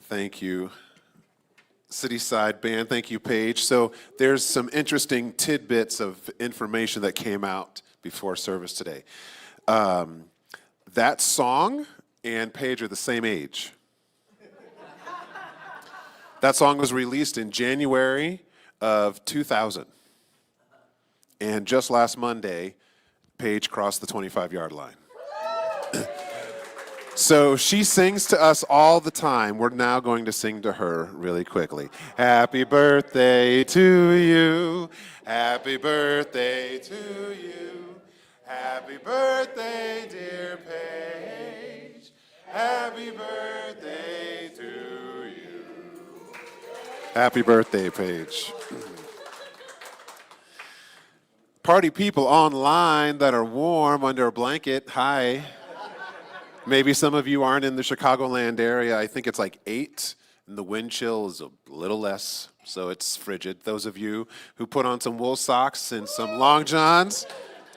Thank you, Cityside Band. Thank you, Paige. So there's some interesting tidbits of information that came out before service today. That song and Paige are the same age. That song was released in January of 2000. And just last Monday, Paige crossed the 25-yard line. So she sings to us all the time. We're now going to sing to her really quickly. Happy birthday to you. Happy birthday to you. Happy birthday, dear Paige. Happy birthday to you. Happy birthday, Paige. Party people online that are warm under a blanket, hi. Maybe some of you aren't in the Chicagoland area. I think it's like 8, and the wind chill is a little less, so it's frigid. Those of you who put on some wool socks and some long johns,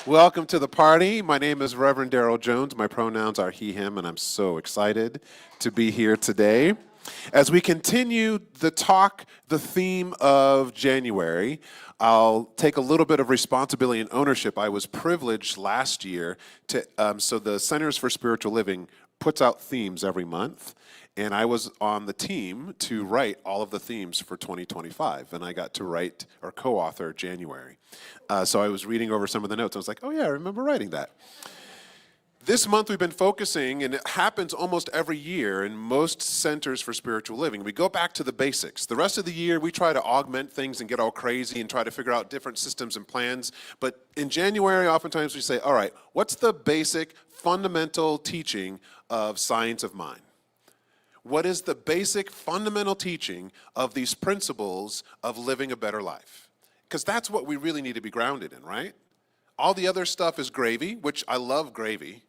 welcome to the party. My name is Reverend Darrell Jones. My pronouns are he, him, and I'm so excited to be here today. As we continue the theme of January, I'll take a little bit of responsibility and ownership. I was privileged last year to, so the Centers for Spiritual Living puts out themes every month, and I was on the team to write all of the themes for 2025, and I got to write or co-author January. So I was reading over some of the notes. I was like, oh yeah, I remember writing that. This month we've been focusing, and it happens almost every year in most centers for spiritual living. We go back to the basics. The rest of the year we try to augment things and get all crazy and try to figure out different systems and plans. But in January, oftentimes we say, all right, what's the basic fundamental teaching of science of mind? What is the basic fundamental teaching of these principles of living a better life? Because that's what we really need to be grounded in, right? All the other stuff is gravy, which I love gravy.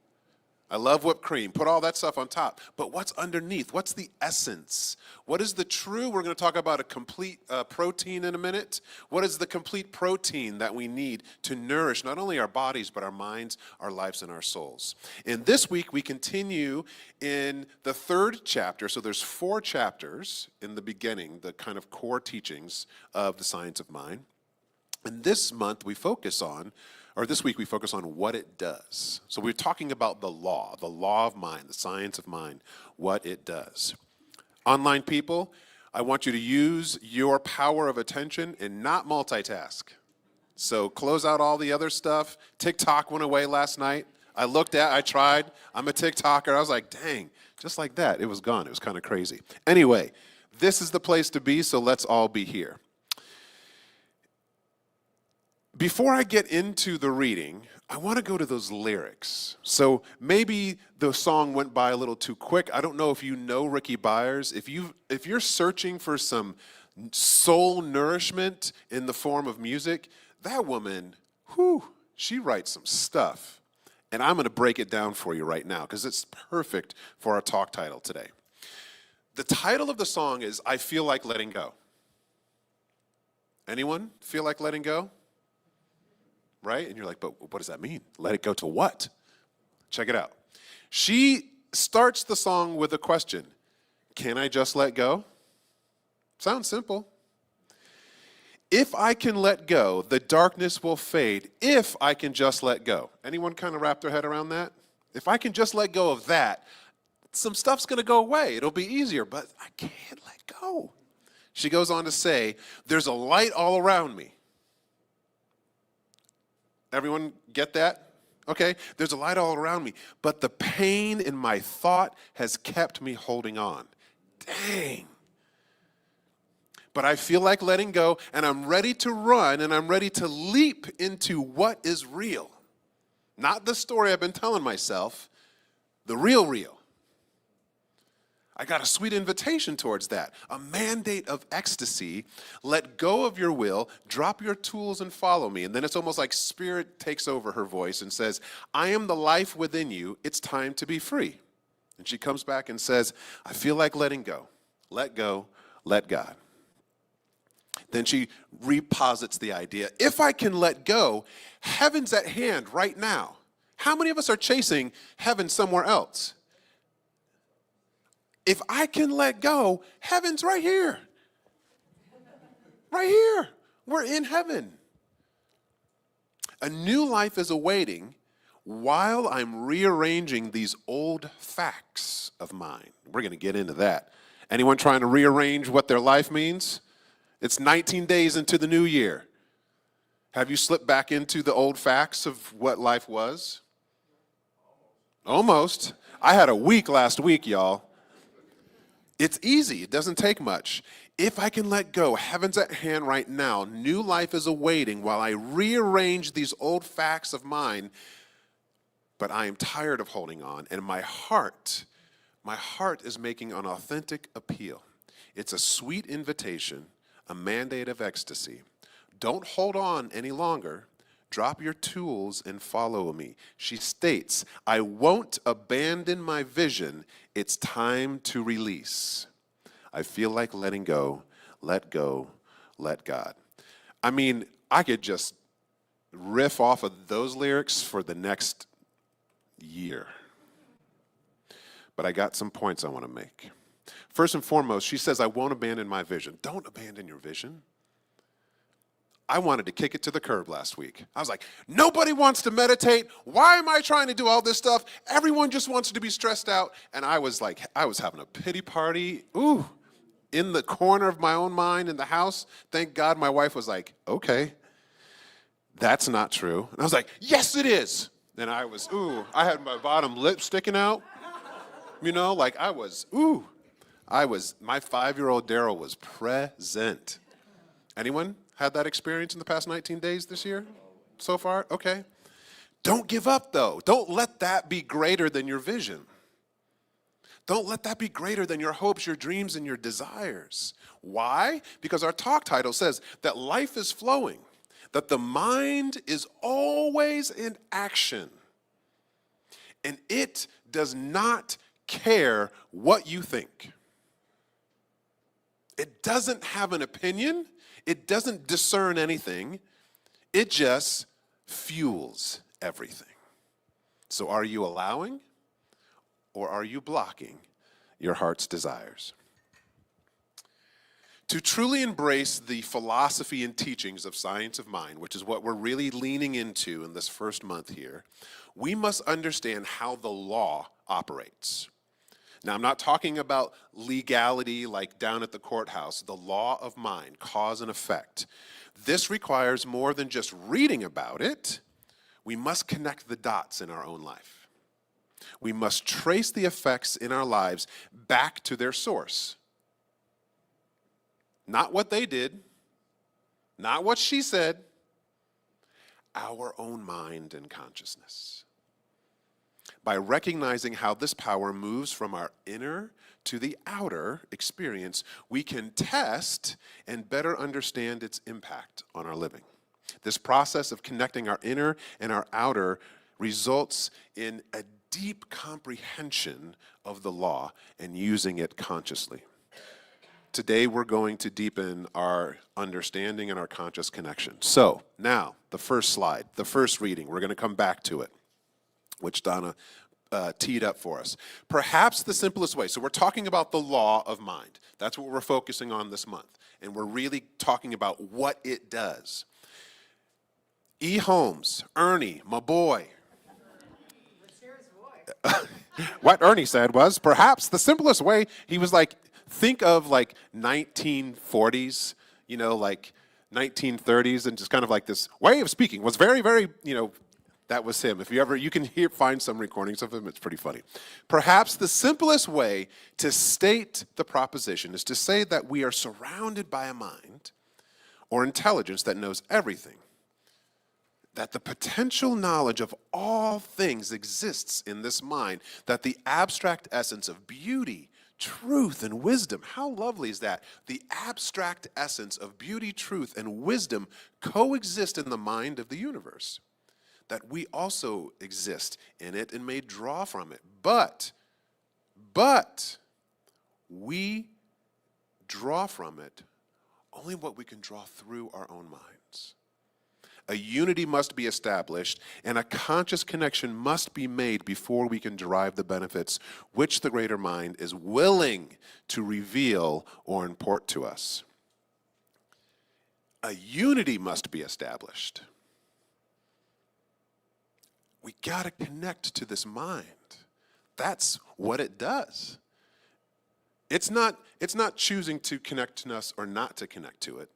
I love whipped cream. Put all that stuff on top. But what's underneath? What's the essence? What is the true? We're going to talk about a complete protein in a minute. What is the complete protein that we need to nourish not only our bodies, but our minds, our lives, and our souls? And this week, we continue in the 3rd chapter. So there's 4 chapters in the beginning, the kind of core teachings of the science of mind. And this month, we focus on this week we focus on what it does. So we're talking about the law of mind, the science of mind, what it does. Online people, I want you to use your power of attention and not multitask. So close out all the other stuff. TikTok went away last night. I tried. I'm a TikToker. I was like, dang, just like that. It was gone. It was kind of crazy. Anyway, this is the place to be, so let's all be here. Before I get into the reading, I want to go to those lyrics. So maybe the song went by a little too quick. I don't know if you know Ricky Byers. If you're searching for some soul nourishment in the form of music, that woman, she writes some stuff. And I'm going to break it down for you right now because it's perfect for our talk title today. The title of the song is I Feel Like Letting Go. Anyone feel like letting go? Right? And you're like, but what does that mean? Let it go to what? Check it out. She starts the song with a question. Can I just let go? Sounds simple. If I can let go, the darkness will fade if I can just let go. Anyone kind of wrap their head around that? If I can just let go of that, some stuff's going to go away. It'll be easier, but I can't let go. She goes on to say, there's a light all around me. Everyone get that? Okay, there's a light all around me, but the pain in my thought has kept me holding on. Dang. But I feel like letting go, and I'm ready to run, and I'm ready to leap into what is real. Not the story I've been telling myself, the real. I got a sweet invitation towards that, a mandate of ecstasy. Let go of your will, drop your tools and follow me. And then it's almost like Spirit takes over her voice and says, I am the life within you. It's time to be free. And she comes back and says, I feel like letting go. Let go, let God. Then she reposits the idea. If I can let go, heaven's at hand right now. How many of us are chasing heaven somewhere else? If I can let go, heaven's right here. Right here. We're in heaven. A new life is awaiting while I'm rearranging these old facts of mine. We're going to get into that. Anyone trying to rearrange what their life means? It's 19 days into the new year. Have you slipped back into the old facts of what life was? Almost. I had a week last week, y'all. It's easy. It doesn't take much. If I can let go, heaven's at hand right now. New life is awaiting while I rearrange these old facts of mine. But I am tired of holding on, and my heart is making an authentic appeal. It's a sweet invitation, a mandate of ecstasy. Don't hold on any longer. Drop your tools and follow me. She states, I won't abandon my vision. It's time to release. I feel like letting go, let God. I mean, I could just riff off of those lyrics for the next year. But I got some points I want to make. First and foremost, she says, I won't abandon my vision. Don't abandon your vision. I wanted to kick it to the curb last week. I was like, nobody wants to meditate. Why am I trying to do all this stuff? Everyone just wants to be stressed out. And I was having a pity party. Ooh, in the corner of my own mind in the house. Thank God my wife was like, okay, that's not true. And I was like, yes, it is. And I had my bottom lip sticking out. You know, like my 5-year-old Darrell was present. Anyone had that experience in the past 19 days this year so far? Okay. Don't give up, though. Don't let that be greater than your vision. Don't let that be greater than your hopes, your dreams, and your desires. Why? Because our talk title says that life is flowing, that the mind is always in action, and it does not care what you think. It doesn't have an opinion. It doesn't discern anything. It just fuels everything. So are you allowing or are you blocking your heart's desires? To truly embrace the philosophy and teachings of science of mind, which is what we're really leaning into in this first month here, we must understand how the law operates. Now, I'm not talking about legality like down at the courthouse, the law of mind, cause and effect. This requires more than just reading about it. We must connect the dots in our own life. We must trace the effects in our lives back to their source. Not what they did, not what she said, our own mind and consciousness. By recognizing how this power moves from our inner to the outer experience, we can test and better understand its impact on our living. This process of connecting our inner and our outer results in a deep comprehension of the law and using it consciously. Today, we're going to deepen our understanding and our conscious connection. So now, the first slide, the first reading, we're going to come back to it, which Donna teed up for us. Perhaps the simplest way, so we're talking about the law of mind. That's what we're focusing on this month. And we're really talking about what it does. E. Holmes, Ernie, my boy. What Ernie said was, perhaps the simplest way, he was like, think of like 1940s, like 1930s, and just kind of like this way of speaking was very, very, that was him. If you can find some recordings of him, it's pretty funny. Perhaps the simplest way to state the proposition is to say that we are surrounded by a mind or intelligence that knows everything, that the potential knowledge of all things exists in this mind, that the abstract essence of beauty, truth, and wisdom, how lovely is that? The abstract essence of beauty, truth, and wisdom coexist in the mind of the universe. That we also exist in it and may draw from it. But we draw from it only what we can draw through our own minds. A unity must be established, and a conscious connection must be made before we can derive the benefits which the greater mind is willing to reveal or impart to us. A unity must be established. We got to connect to this mind. That's what it does. It's not choosing to connect to us or not to connect to it.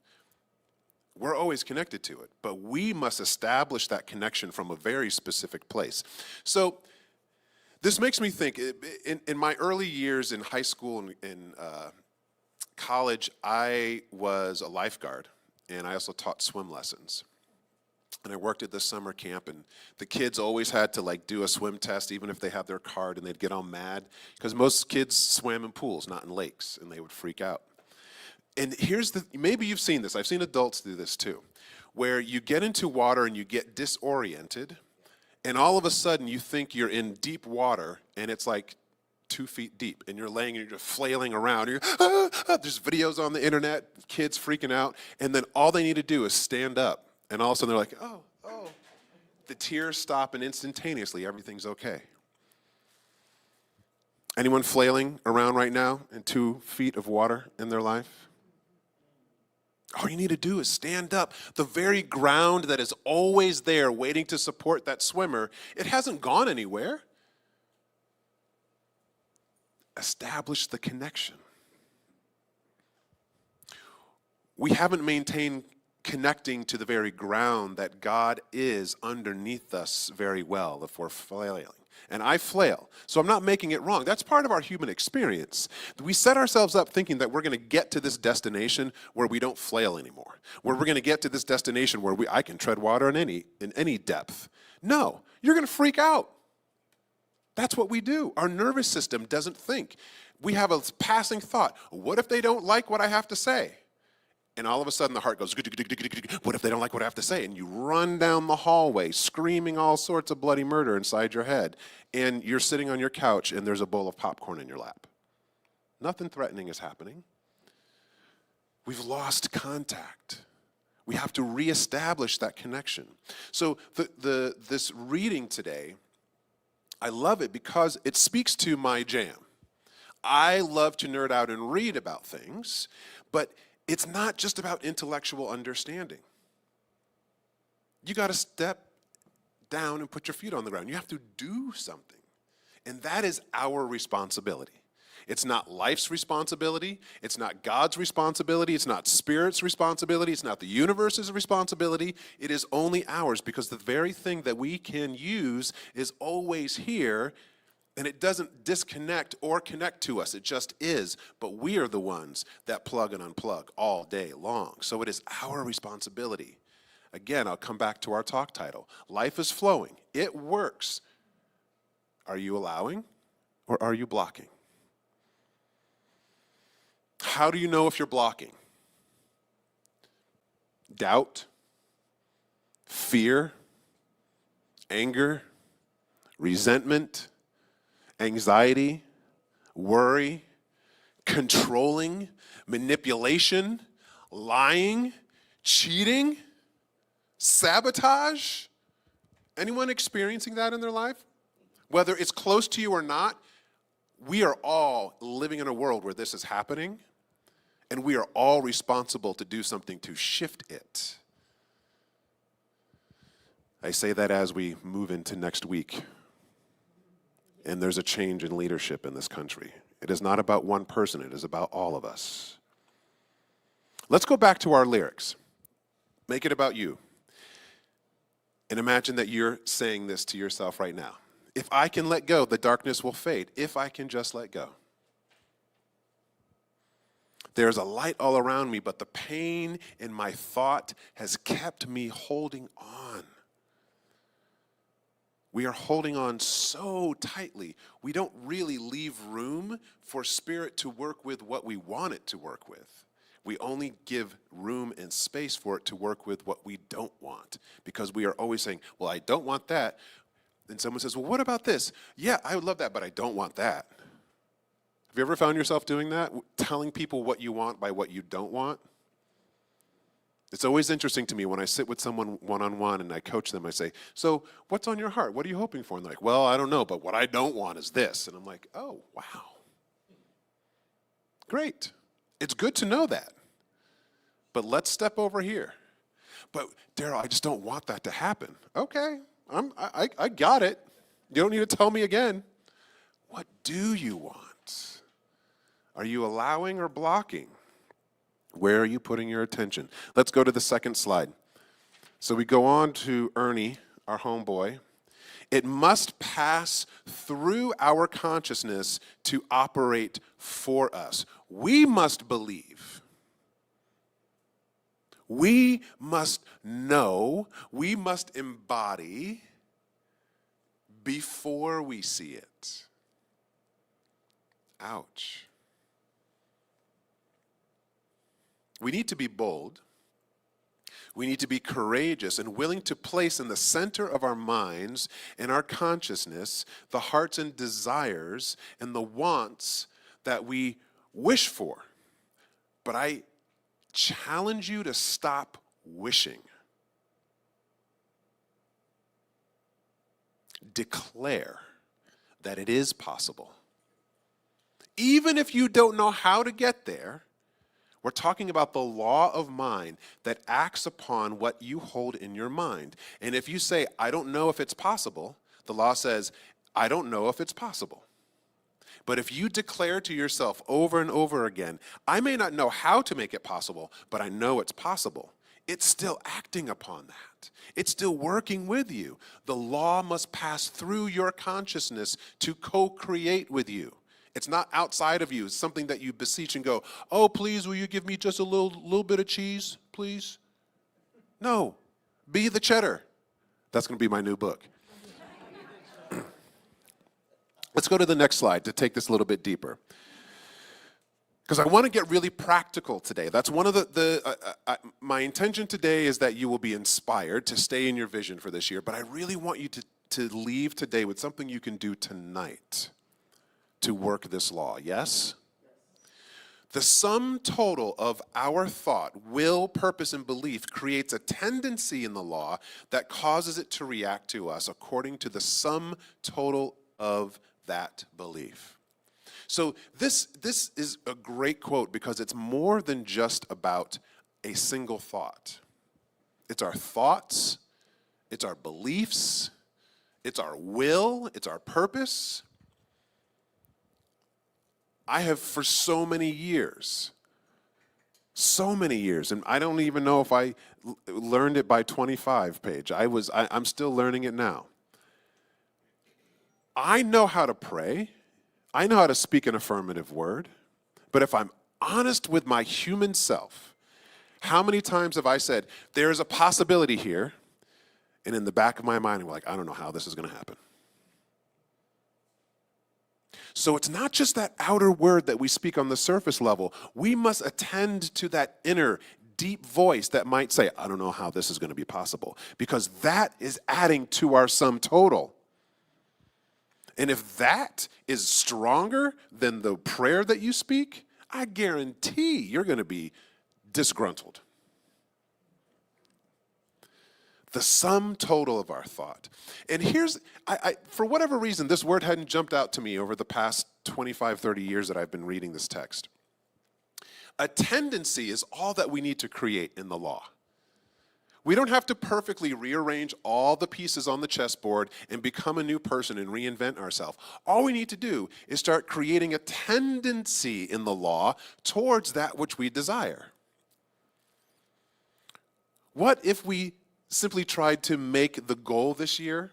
We're always connected to it, but we must establish that connection from a very specific place. So this makes me think, in my early years in high school and in college, I was a lifeguard, and I also taught swim lessons. And I worked at this summer camp, and the kids always had to like do a swim test, even if they had their card, and they'd get all mad, because most kids swam in pools, not in lakes, and they would freak out. And maybe you've seen this, I've seen adults do this too, where you get into water and you get disoriented, and all of a sudden you think you're in deep water, and it's like 2 feet deep, and you're laying and you're just flailing around. There's videos on the internet, kids freaking out, and then all they need to do is stand up, and all of a sudden they're like, oh. The tears stop, and instantaneously everything's okay. Anyone flailing around right now in 2 feet of water in their life? All you need to do is stand up. The very ground that is always there waiting to support that swimmer, it hasn't gone anywhere. Establish the connection. We haven't maintained connecting to the very ground that God is underneath us very well if we're flailing. And I flail, so I'm not making it wrong. That's part of our human experience. We set ourselves up thinking that we're going to get to this destination where we don't flail anymore, where we're going to get to this destination where I can tread water in any depth. No, you're going to freak out. That's what we do. Our nervous system doesn't think. We have a passing thought. What if they don't like what I have to say? And all of a sudden the heart goes, what if they don't like what I have to say? And you run down the hallway screaming all sorts of bloody murder inside your head. And you're sitting on your couch and there's a bowl of popcorn in your lap. Nothing threatening is happening. We've lost contact. We have to reestablish that connection. So this reading today, I love it because it speaks to my jam. I love to nerd out and read about things, but it's not just about intellectual understanding. You got to step down and put your feet on the ground. You have to do something. And that is our responsibility. It's not life's responsibility. It's not God's responsibility. It's not Spirit's responsibility. It's not the universe's responsibility. It is only ours, because the very thing that we can use is always here. And it doesn't disconnect or connect to us. It just is. But we are the ones that plug and unplug all day long. So it is our responsibility. Again, I'll come back to our talk title. Life is flowing. It works. Are you allowing or are you blocking? How do you know if you're blocking? Doubt, fear, anger, resentment, anxiety, worry, controlling, manipulation, lying, cheating, sabotage. Anyone experiencing that in their life? Whether it's close to you or not, we are all living in a world where this is happening, and we are all responsible to do something to shift it. I say that as we move into next week. And there's a change in leadership in this country. It is not about one person, it is about all of us. Let's go back to our lyrics. Make it about you. And imagine that you're saying this to yourself right now. If I can let go, the darkness will fade. If I can just let go. There's a light all around me, but the pain in my thought has kept me holding on. We are holding on so tightly, we don't really leave room for Spirit to work with what we want it to work with. We only give room and space for it to work with what we don't want, because we are always saying, well, I don't want that. And someone says, well, what about this? Yeah, I would love that, but I don't want that. Have you ever found yourself doing that? Telling people what you want by what you don't want? It's always interesting to me when I sit with someone one-on-one and I coach them, I say, so what's on your heart? What are you hoping for? And they're like, well, I don't know, but what I don't want is this. And I'm like, oh, wow. Great. It's good to know that. But let's step over here. But Darrell, I just don't want that to happen. Okay, I got it. You don't need to tell me again. What do you want? Are you allowing or blocking? Where are you putting your attention? Let's go to the second slide. So we go on to Ernie, our homeboy. It must pass through our consciousness to operate for us. We must believe. We must know. We must embody before we see it. Ouch. We need to be bold. We need to be courageous and willing to place in the center of our minds and our consciousness the hearts and desires and the wants that we wish for. But I challenge you to stop wishing. Declare that it is possible. Even if you don't know how to get there, we're talking about the law of mind that acts upon what you hold in your mind. And if you say, I don't know if it's possible, the law says, I don't know if it's possible. But if you declare to yourself over and over again, I may not know how to make it possible, but I know it's possible, it's still acting upon that. It's still working with you. The law must pass through your consciousness to co-create with you. It's not outside of you. It's something that you beseech and go, oh, please, will you give me just a little bit of cheese, please? No, be the cheddar. That's going to be my new book. Let's go to the next slide to take this a little bit deeper. Because I want to get really practical today. That's one of my intention today is that you will be inspired to stay in your vision for this year, but I really want you to leave today with something you can do tonight to work this law, yes? The sum total of our thought, will, purpose, and belief creates a tendency in the law that causes it to react to us according to the sum total of that belief. So this is a great quote because it's more than just about a single thought. It's our thoughts, it's our beliefs, it's our will, it's our purpose. I have for so many years, and I don't even know if I learned it by 25 page. I'm still learning it now. I know how to pray. I know how to speak an affirmative word. But if I'm honest with my human self, how many times have I said, there is a possibility here, and in the back of my mind, I'm like, I don't know how this is going to happen. So it's not just that outer word that we speak on the surface level. We must attend to that inner, deep voice that might say, I don't know how this is going to be possible, because that is adding to our sum total. And if that is stronger than the prayer that you speak, I guarantee you're going to be disgruntled. The sum total of our thought. And here's, for whatever reason, this word hadn't jumped out to me over the past 25, 30 years that I've been reading this text. A tendency is all that we need to create in the law. We don't have to perfectly rearrange all the pieces on the chessboard and become a new person and reinvent ourselves. All we need to do is start creating a tendency in the law towards that which we desire. What if we simply tried to make the goal this year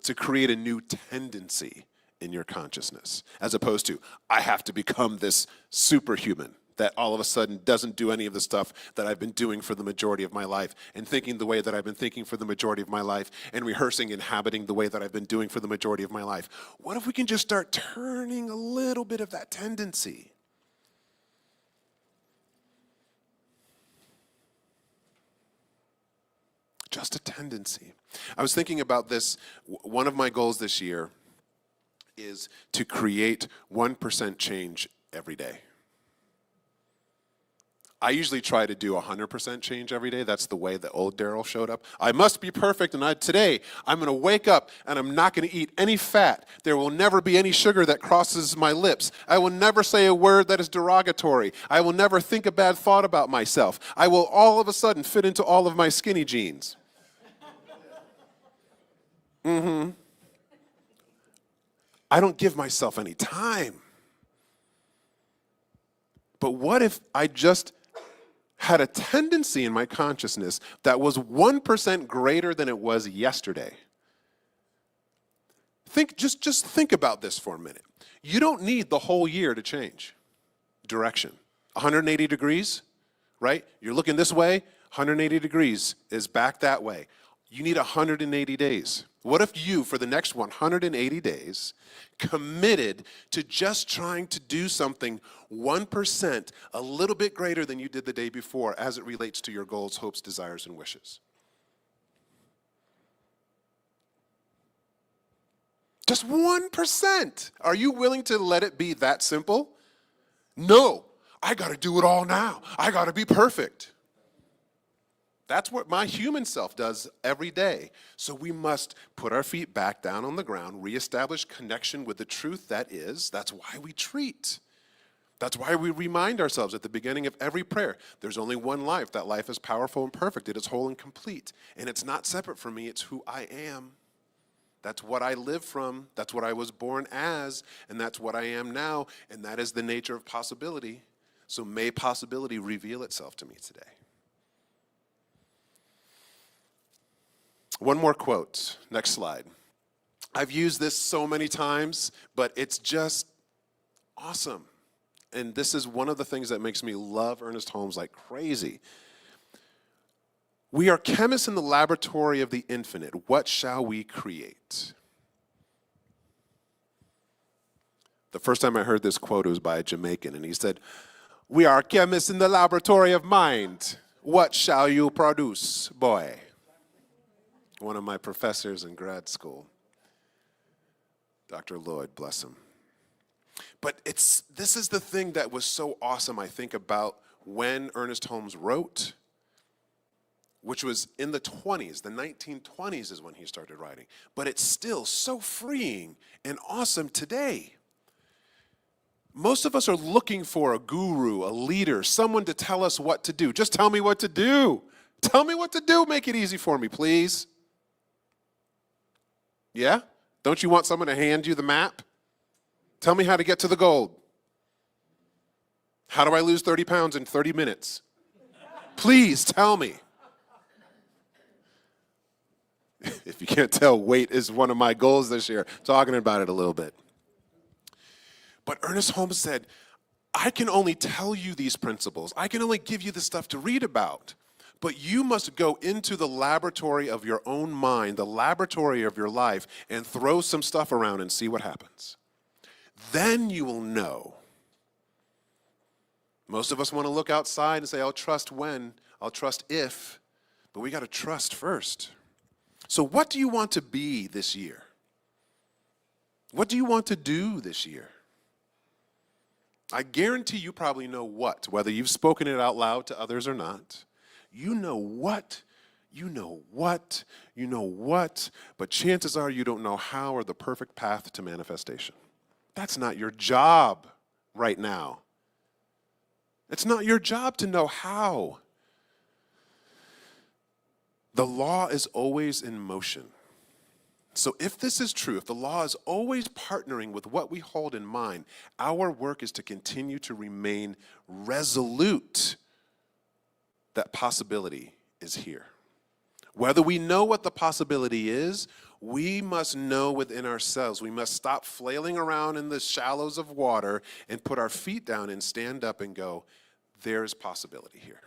to create a new tendency in your consciousness, as opposed to, I have to become this superhuman that all of a sudden doesn't do any of the stuff that I've been doing for the majority of my life, and thinking the way that I've been thinking for the majority of my life, and rehearsing and habiting the way that I've been doing for the majority of my life. What if we can just start turning a little bit of that tendency? Just a tendency. I was thinking about this. One of my goals this year is to create 1% change every day. I usually try to do 100% change every day. That's the way the old Darrell showed up. I must be perfect, and today I'm going to wake up and I'm not going to eat any fat. There will never be any sugar that crosses my lips. I will never say a word that is derogatory. I will never think a bad thought about myself. I will all of a sudden fit into all of my skinny jeans. I don't give myself any time. But what if I just had a tendency in my consciousness that was 1% greater than it was yesterday? Just think about this for a minute. You don't need the whole year to change direction. 180 degrees, right? You're looking this way, 180 degrees is back that way. You need 180 days. What if you, for the next 180 days, committed to just trying to do something 1% a little bit greater than you did the day before as it relates to your goals, hopes, desires, and wishes? Just 1%. Are you willing to let it be that simple? No, I got to do it all now. I got to be perfect. That's what my human self does every day. So we must put our feet back down on the ground, reestablish connection with the truth that is. That's why we treat. That's why we remind ourselves at the beginning of every prayer, there's only one life. That life is powerful and perfect. It is whole and complete. And it's not separate from me. It's who I am. That's what I live from. That's what I was born as. And that's what I am now. And that is the nature of possibility. So may possibility reveal itself to me today. One more quote. Next slide. I've used this so many times, but it's just awesome. And this is one of the things that makes me love Ernest Holmes like crazy. We are chemists in the laboratory of the infinite. What shall we create? The first time I heard this quote, it was by a Jamaican, and he said, "We are chemists in the laboratory of mind. What shall you produce, boy?" One of my professors in grad school, Dr. Lloyd, bless him. But this is the thing that was so awesome, I think, about when Ernest Holmes wrote, which was in the 20s. The 1920s is when he started writing. But it's still so freeing and awesome today. Most of us are looking for a guru, a leader, someone to tell us what to do. Just tell me what to do. Tell me what to do. Make it easy for me, please. Yeah? Don't you want someone to hand you the map? Tell me how to get to the gold. How do I lose 30 pounds in 30 minutes? Please tell me. If you can't tell, weight is one of my goals this year. Talking about it a little bit. But Ernest Holmes said, I can only tell you these principles. I can only give you the stuff to read about. But you must go into the laboratory of your own mind, the laboratory of your life, and throw some stuff around and see what happens. Then you will know. Most of us want to look outside and say, I'll trust when, I'll trust if, but we got to trust first. So what do you want to be this year? What do you want to do this year? I guarantee you probably know what, whether you've spoken it out loud to others or not. You know what, but chances are you don't know how or the perfect path to manifestation. That's not your job right now. It's not your job to know how. The law is always in motion. So if this is true, if the law is always partnering with what we hold in mind, our work is to continue to remain resolute that possibility is here. Whether we know what the possibility is, we must know within ourselves. We must stop flailing around in the shallows of water and put our feet down and stand up and go, there's possibility here.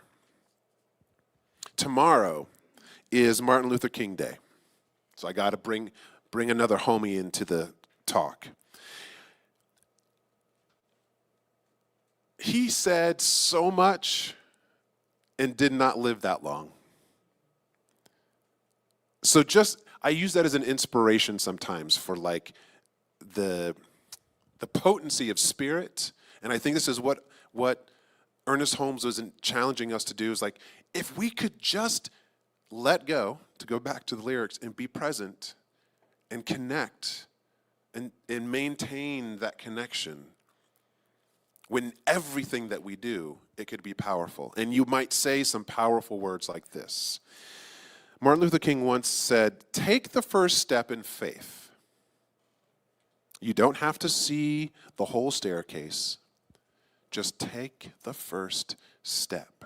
Tomorrow is Martin Luther King Day. So I got to bring another homie into the talk. He said so much and did not live that long. So I use that as an inspiration sometimes for like the potency of spirit. And I think this is what Ernest Holmes was challenging us to do is like, if we could just let go, to go back to the lyrics, and be present and connect and maintain that connection, when everything that we do, it could be powerful. And you might say some powerful words like this. Martin Luther King once said, take the first step in faith. You don't have to see the whole staircase. Just take the first step.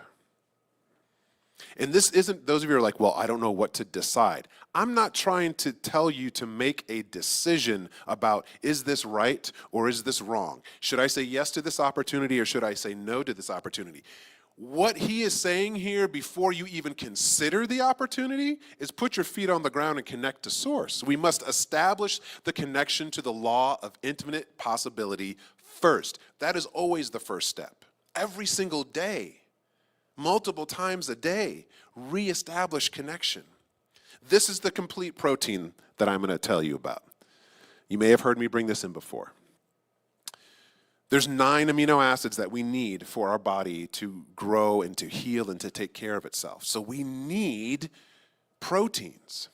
And this isn't, those of you who are like, well, I don't know what to decide. I'm not trying to tell you to make a decision about, is this right or is this wrong? Should I say yes to this opportunity or should I say no to this opportunity? What he is saying here before you even consider the opportunity is put your feet on the ground and connect to source. We must establish the connection to the law of infinite possibility first. That is always the first step. Every single day, multiple times a day, reestablish connection. This is the complete protein that I'm going to tell you about. You may have heard me bring this in before. There's 9 amino acids that we need for our body to grow and to heal and to take care of itself. So we need proteins.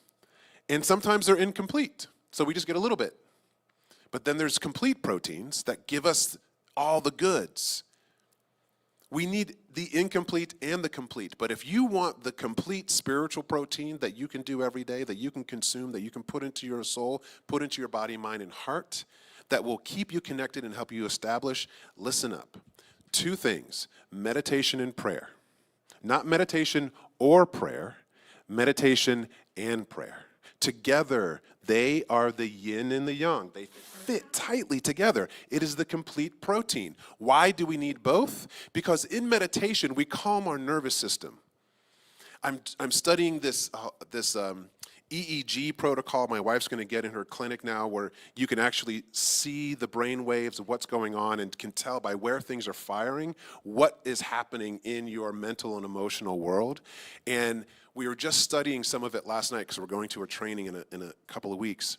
And sometimes they're incomplete, so we just get a little bit. But then there's complete proteins that give us all the goods. We need the incomplete and the complete. But if you want the complete spiritual protein that you can do every day, that you can consume, that you can put into your soul, put into your body, mind, and heart, that will keep you connected and help you establish, listen up. 2 things, meditation and prayer. Not meditation or prayer, meditation and prayer. Together, they are the yin and the yang. They fit tightly together. It is the complete protein. Why do we need both? Because in meditation, we calm our nervous system. I'm studying this EEG protocol my wife's going to get in her clinic now, where you can actually see the brain waves of what's going on and can tell by where things are firing what is happening in your mental and emotional world. And we were just studying some of it last night because we're going to a training in a couple of weeks.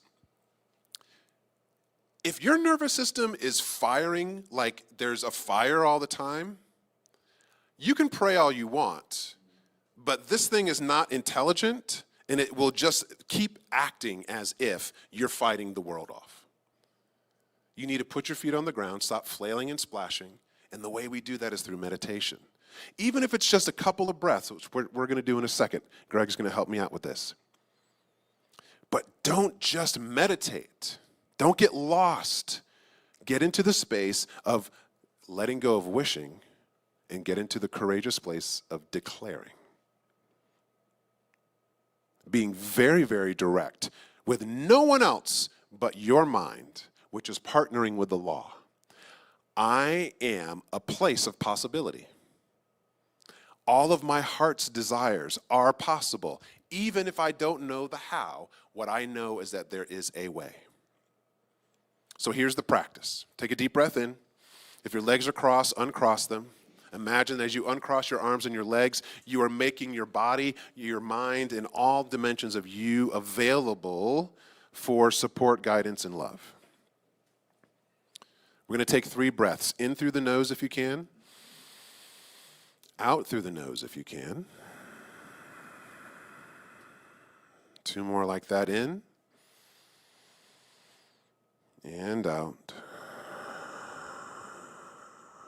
If your nervous system is firing like there's a fire all the time, you can pray all you want, but this thing is not intelligent, and it will just keep acting as if you're fighting the world off. You need to put your feet on the ground, stop flailing and splashing, and the way we do that is through meditation. Even if it's just a couple of breaths, which we're going to do in a second. Greg's going to help me out with this. But don't just meditate. Don't get lost. Get into the space of letting go of wishing and get into the courageous place of declaring. Being very, very direct with no one else but your mind, which is partnering with the law. I am a place of possibility. All of my heart's desires are possible. Even if I don't know the how, what I know is that there is a way. So here's the practice. Take a deep breath in. If your legs are crossed, uncross them. Imagine as you uncross your arms and your legs, you are making your body, your mind, and all dimensions of you available for support, guidance, and love. We're going to take 3 breaths. In through the nose if you can. Out through the nose if you can. 2 more like that. In and out.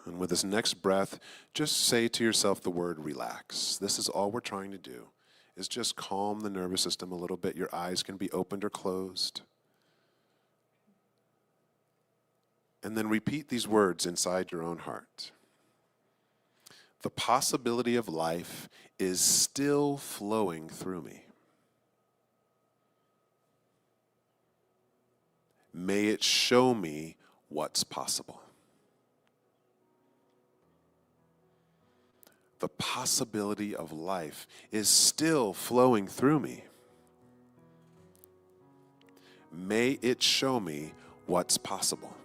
And with this next breath, just say to yourself the word relax. This is all we're trying to do, is just calm the nervous system a little bit. Your eyes can be opened or closed. And then repeat these words inside your own heart. The possibility of life is still flowing through me. May it show me what's possible. The possibility of life is still flowing through me. May it show me what's possible.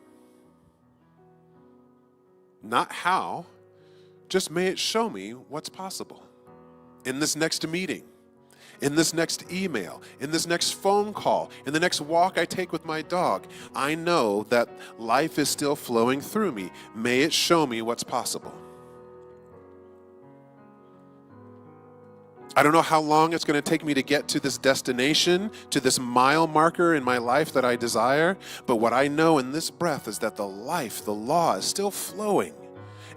Not how, just may it show me what's possible. In this next meeting, in this next email, in this next phone call, in the next walk I take with my dog, I know that life is still flowing through me. May it show me what's possible. I don't know how long it's going to take me to get to this destination, to this mile marker in my life that I desire. But what I know in this breath is that the life, the law is still flowing.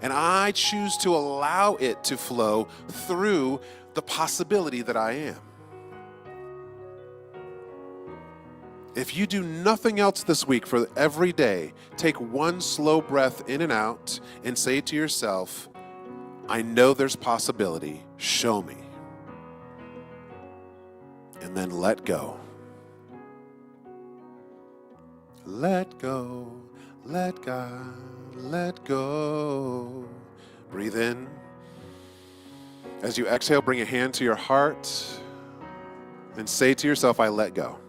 And I choose to allow it to flow through the possibility that I am. If you do nothing else this week for every day, take one slow breath in and out and say to yourself, I know there's possibility. Show me. And then let go. Let go, let God, let go. Breathe in. As you exhale, bring a hand to your heart and say to yourself, I let go.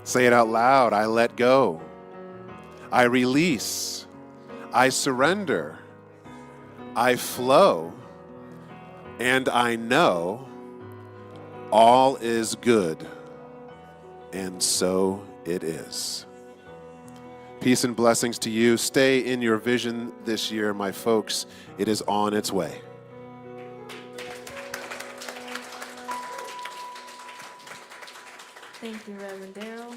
Say it out loud, I let go. I release. I surrender. I flow. And I know all is good. And so it is. Peace and blessings to you. Stay in your vision this year, my folks. It is on its way. Thank you, Reverend Darrell.